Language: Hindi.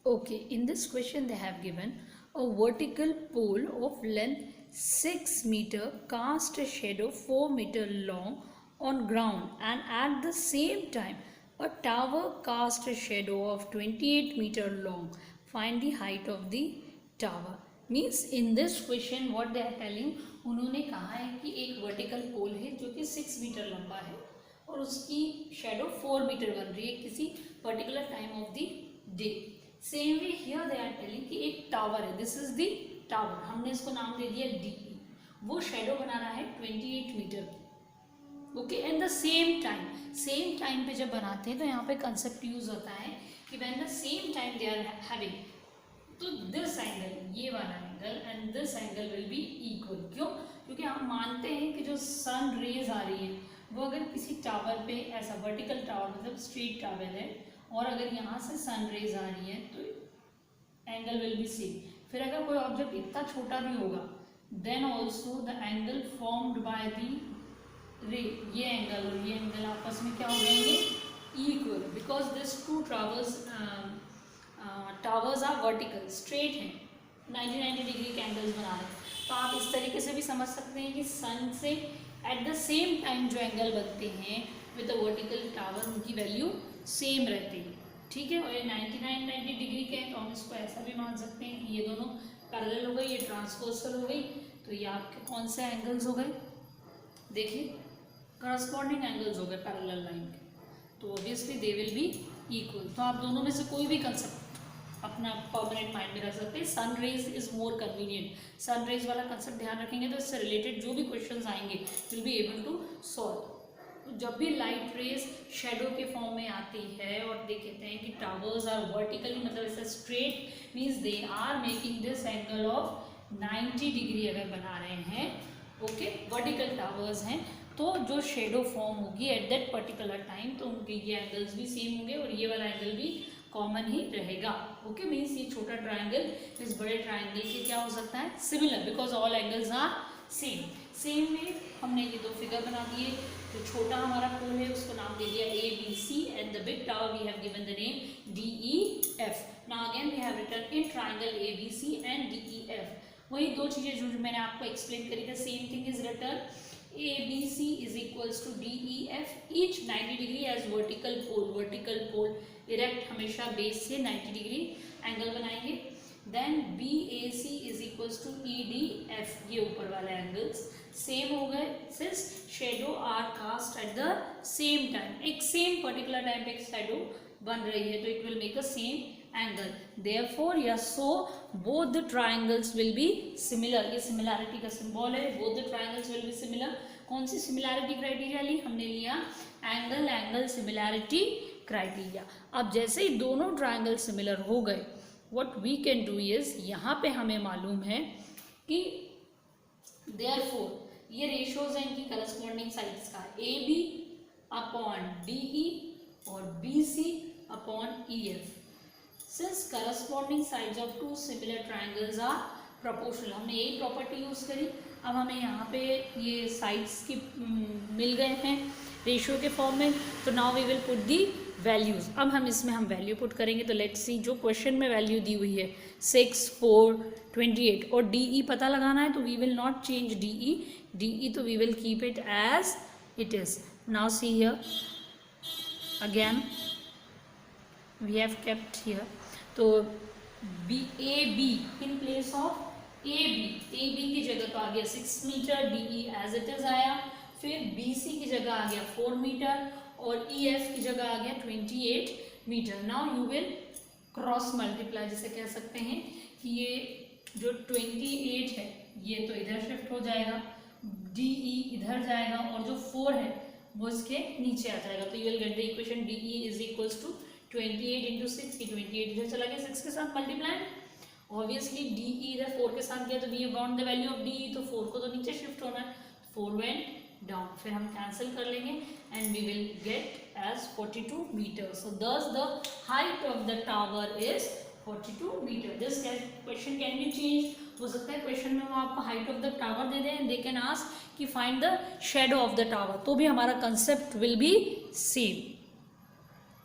Okay, in this question they have given a vertical pole of length 6 meter cast a shadow 4 meter long on ground, and at the same time a tower cast a shadow of 28 meter long. Find the height of the tower. Means in this question what they are telling, उन्होंने कहा है कि एक वर्टिकल पोल है जो कि 6 मीटर लंबा है और उसकी शेडो 4 मीटर बन रही है किसी particular time of the day. Same way here they are telling कि एक टावर है, दिस इज द टावर, हमने इसको नाम दे दिया डीई. वो शेडो बना रहा है 28 मीटर की. Okay, and the same time पे जब बनाते हैं तो यहाँ पे कंसेप्ट यूज होता है कि when the same time they are having, तो दिस एंगल, ये वाला angle and this angle will be equal. क्यों? क्योंकि हम मानते हैं कि जो सन रेज आ रही है वो अगर किसी टावर पे ऐसा वर्टिकल टावर मतलब स्ट्रेट टावर है और अगर यहाँ से सन रेज आ रही है तो एंगल विल बी सेम. फिर अगर कोई ऑब्जेक्ट इतना छोटा भी होगा then also the angle formed by the ray, ये एंगल और ये एंगल आपस में क्या हो जाएंगे? Equal, because this two towers are vertical, straight हैं, 90 डिग्री के एंगल्स बना रहे हैं. तो आप इस तरीके से भी समझ सकते हैं कि सन से एट द सेम टाइम जो एंगल बनते हैं विद द वर्टिकल टावर उनकी वैल्यू सेम रहती है. ठीक है, और ये 90 डिग्री के हैं तो हम इसको ऐसा भी मान सकते हैं कि ये दोनों पैरेलल हो गई, ये ट्रांसवर्सल हो गई. तो ये आपके कौन से एंगल्स हो गए? देखिए, करस्पॉन्डिंग एंगल्स हो गए पैरेलल लाइन के. तो obviously they will be equal. तो आप दोनों में से कोई भी कंसेप्ट अपना परमानेंट माइंड में रख सकते हैं. Sun rays is more convenient. Sun rays वाला कंसेप्ट ध्यान रखेंगे तो इससे रिलेटेड जो भी क्वेश्चंस आएंगे will be able to solve. जब भी लाइट रेज शेडो के फॉर्म में आती है और दे कहते हैं कि टावर्स आर वर्टिकली, मतलब ऐसा straight, means they are making this angle of 90 degree अगर बना रहे हैं. ओके, वर्टिकल टावर्स हैं तो जो शेडो फॉर्म होगी एट दैट पर्टिकुलर टाइम तो उनके ये एंगल्स भी सेम होंगे और ये वाला एंगल भी कॉमन ही रहेगा. ओके, मीन्स ये छोटा ट्राइंगल इस बड़े ट्राइंगल के क्या हो सकता है? Similar, because all angles are same. Same में हमने ये दो फिगर बना दिए. जो छोटा हमारा पोल है उसको नाम दे दिया A B C and the big tower we have given the name D E F. Now again we have written in triangle A B C and D E F. वही दो चीज़ें जो मैंने आपको एक्सप्लेन करी थी, same thing is written. A B C is equals to D E F, each 90 degree as vertical pole. Vertical pole erect हमेशा बेस से 90 डिग्री एंगल बनाएंगे. Then B A C is equals to E D F, ये ऊपर वाले एंगल्स सेम हो गए since shadow are cast at the same time. एक सेम पर्टिकुलर टाइम पे एक शेडो बन रही है तो it will make a same angle. Therefore या so both the triangles will be similar. ये सिमिलैरिटी का सिंबल है, both the triangles will be similar. कौन सी सिमिलैरिटी क्राइटेरिया ली? हमने लिया एंगल सिमिलैरिटी क्राइटेरिया. अब जैसे ही दोनों ट्राइंगल सिमिलर हो गए, what we can do is, यहाँ पे हमें मालूम है कि देयरफॉर ये रेशियोज हैं इनकी करस्पॉन्डिंग साइड्स का, A B upon D E और B C upon E F. Since corresponding sides of two similar triangles are proportional, हमने यही प्रॉपर्टी यूज करी. अब हमें यहाँ पे ये साइड्स की मिल गए हैं रेशियो के फॉर्म में, तो now we will put the values. अब हम इसमें वैल्यू पुट करेंगे. तो लेट्स सी, जो क्वेश्चन में वैल्यू दी हुई है 6, 4, 28 और डी ई पता लगाना है तो we will not change D E, तो we will keep it as it is. Now see here again we have kept here, तो B A B in place of A B की जगह तो आ गया 6 metre, D E as it is आया. फिर बी सी की जगह आ गया 4 मीटर और ई एफ की जगह आ गया 28 meter. Now you will cross multiply, जैसे कह सकते हैं कि ये जो 28 है ये तो इधर शिफ्ट हो जाएगा, डी ई इधर जाएगा और जो 4 है वो इसके नीचे आ जाएगा. तो you will get the equation D E is equals to 28 into 6. 28 इधर चला गया 6 के साथ मल्टीप्लाई. ऑब्वियसली डी ई इधर 4 के साथ गया तो we want the value of D E, तो 4 को तो नीचे शिफ्ट होना है, 4 वेंट डाउन. फिर हम कैंसिल कर लेंगे and we will get as 42 metre. So thus the height of the tower is 42 metre. This question can be change. हो सकता है क्वेश्चन में वो आपको हाइट ऑफ द टावर दे दें, दे कैन आस्क कि find the shadow of the tower, तो भी हमारा कंसेप्ट विल बी सेम.